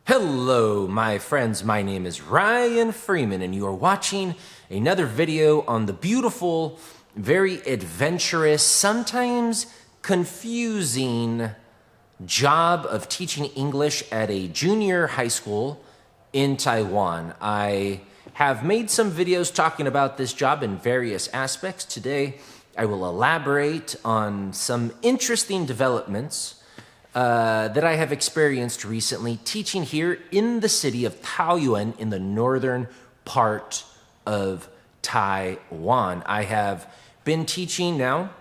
Hello, my friends. My name is Ryan Freeman, and you are watching another video on the beautiful, very adventurous, sometimes confusing job of teaching English at a junior high school in Taiwan. I have made some videos talking about this job in various aspects. Today, I will elaborate on some interesting developments that I have experienced recently teaching here in the city of Taoyuan in the northern part of Taiwan. I have been teaching now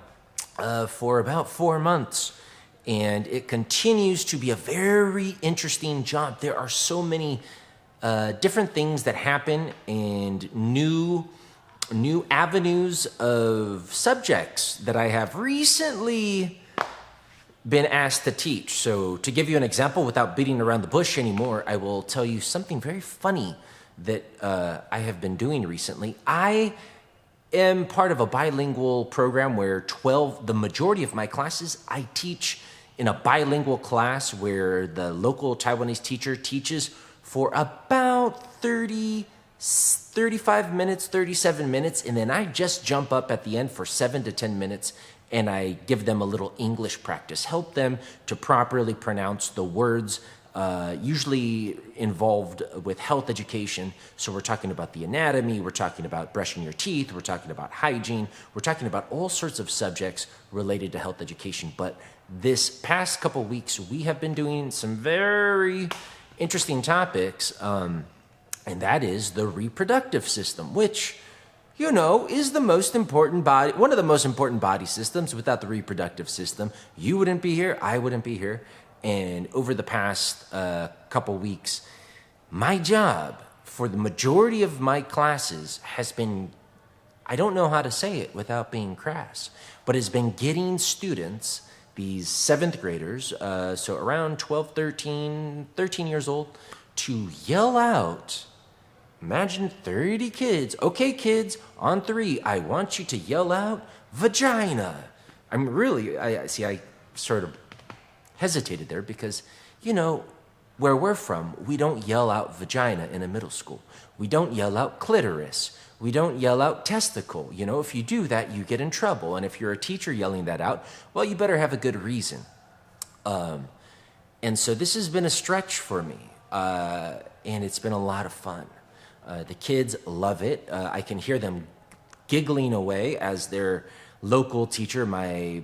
for about 4 months, and it continues to be a very interesting job. There are so many different things that happen and new avenues of subjects that I have recently been asked to teach. So to give you an example without beating around the bush anymore, I will tell you something very funny that I have been doing recently. I am part of a bilingual program where the majority of my classes, I teach in a bilingual class where the local Taiwanese teacher teaches for about 35 minutes, 37 minutes, and then I just jump up at the end for 7 to 10 minutes and I give them a little English practice, help them to properly pronounce the words, usually involved with health education. So we're talking about the anatomy, we're talking about brushing your teeth, we're talking about hygiene, we're talking about all sorts of subjects related to health education. But this past couple weeks, we have been doing some very interesting topics, and that is the reproductive system, which is the most important body, one of the most important body systems. Without the reproductive system, you wouldn't be here, I wouldn't be here. And over the past couple weeks, my job for the majority of my classes has been, I don't know how to say it without being crass, but has been getting students, these 7th graders, so around 12, 13 years old, to yell out. Imagine 30 kids. Okay, kids, on 3, I want you to yell out vagina. I sort of hesitated there because, where we're from, we don't yell out vagina in a middle school. We don't yell out clitoris. We don't yell out testicle. If you do that, you get in trouble. And if you're a teacher yelling that out, well, you better have a good reason. And so this has been a stretch for me, and it's been a lot of fun. The kids love it. I can hear them giggling away as their local teacher, my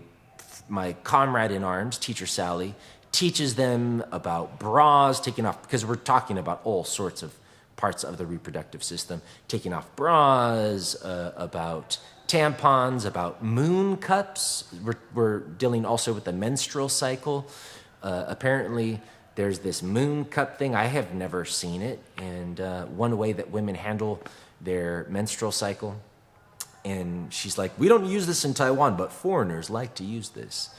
comrade in arms, Teacher Sally, teaches them about bras, taking off, because we're talking about all sorts of parts of the reproductive system, taking off bras, about tampons, about moon cups. We're dealing also with the menstrual cycle. Apparently, there's this moon cup thing. I have never seen it. And one way that women handle their menstrual cycle. And she's like, we don't use this in Taiwan, but foreigners like to use this.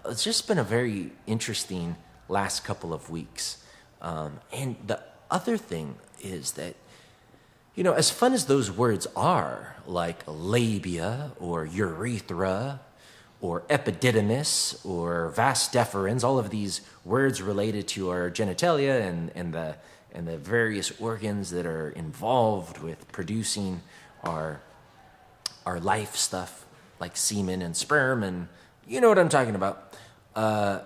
It's just been a very interesting last couple of weeks. And the other thing is that, as fun as those words are, like labia or urethra, or epididymis, or vas deferens, all of these words related to our genitalia and the various organs that are involved with producing our life stuff, like semen and sperm, and you know what I'm talking about. I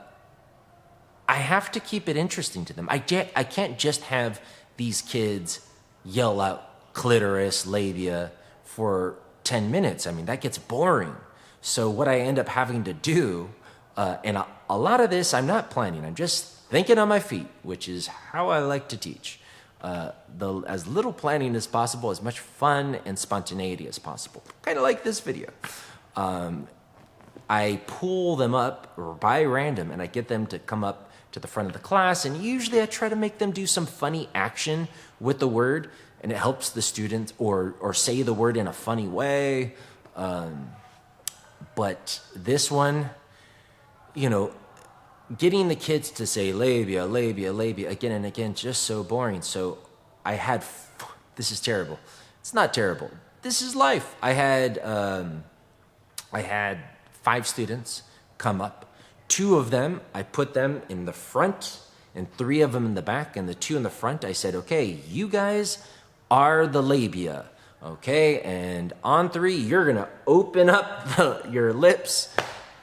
have to keep it interesting to them. I can't just have these kids yell out clitoris, labia for 10 minutes. I mean, that gets boring. So what I end up having to do, and a lot of this I'm not planning, I'm just thinking on my feet, which is how I like to teach. As little planning as possible, as much fun and spontaneity as possible. Kind of like this video. I pull them up by random and I get them to come up to the front of the class, and usually I try to make them do some funny action with the word, and it helps the students or say the word in a funny way. But this one, getting the kids to say labia, labia, labia again and again, just so boring. So this is terrible. It's not terrible. This is life. I had 5 students come up. 2 of them, I put them in the front and 3 of them in the back and the 2 in the front. I said, okay, you guys are the labia, okay? And on 3, you're gonna open up your lips,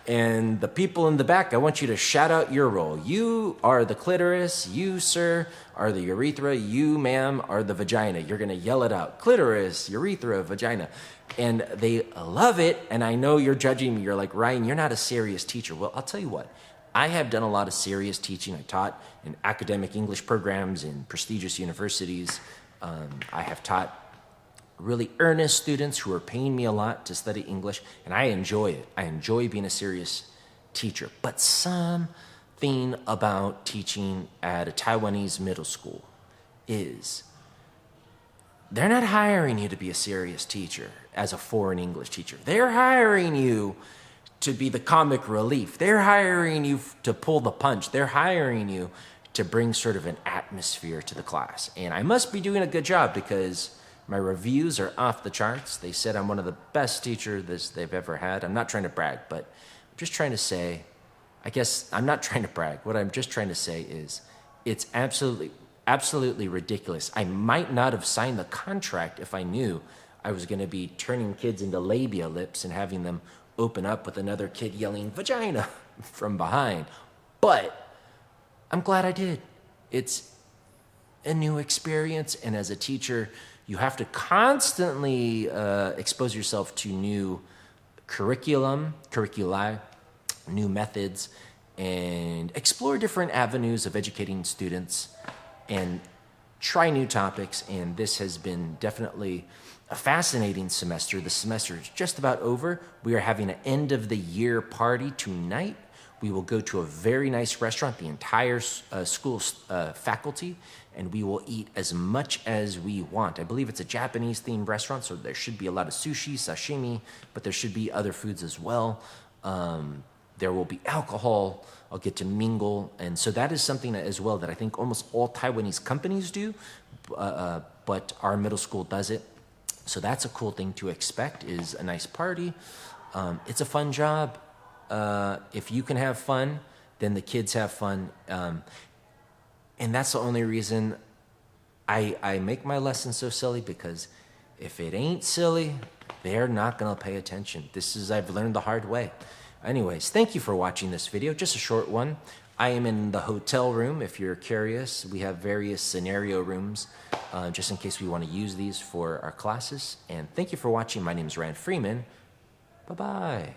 and the people in the back, I want you to shout out your role. You are the clitoris, you, sir, are the urethra, you, ma'am, are the vagina. You're gonna yell it out, clitoris, urethra, vagina. And they love it, and I know you're judging me. You're like, Ryan, you're not a serious teacher. Well, I'll tell you what, I have done a lot of serious teaching. I taught in academic English programs in prestigious universities. I have taught really earnest students who are paying me a lot to study English, and I enjoy it. I enjoy being a serious teacher. But something about teaching at a Taiwanese middle school is they're not hiring you to be a serious teacher as a foreign English teacher. They're hiring you to be the comic relief. They're hiring you to pull the punch. They're hiring you to bring sort of an atmosphere to the class. And I must be doing a good job because my reviews are off the charts. They said I'm one of the best teachers they've ever had. I'm not trying to brag, but I'm just trying to say, I guess I'm not trying to brag. What I'm just trying to say is it's absolutely ridiculous. I might not have signed the contract if I knew I was going to be turning kids into labia lips and having them open up with another kid yelling vagina from behind. But I'm glad I did. It's a new experience, and as a teacher, you have to constantly expose yourself to new curriculi, new methods, and explore different avenues of educating students and try new topics. And this has been definitely a fascinating semester. The semester is just about over. We are having an end of the year party tonight. We will go to a very nice restaurant, the entire school faculty, and we will eat as much as we want. I believe it's a Japanese-themed restaurant, so there should be a lot of sushi, sashimi, but there should be other foods as well. There will be alcohol. I'll get to mingle. And so that is something as well that I think almost all Taiwanese companies do, but our middle school does it. So that's a cool thing to expect, is a nice party. It's a fun job. If you can have fun, then the kids have fun. And that's the only reason I make my lessons so silly, because if it ain't silly, they're not going to pay attention. I've learned the hard way. Anyways, thank you for watching this video, just a short one. I am in the hotel room, if you're curious. We have various scenario rooms, just in case we want to use these for our classes. And thank you for watching. My name is Ryan Freeman. Bye-bye.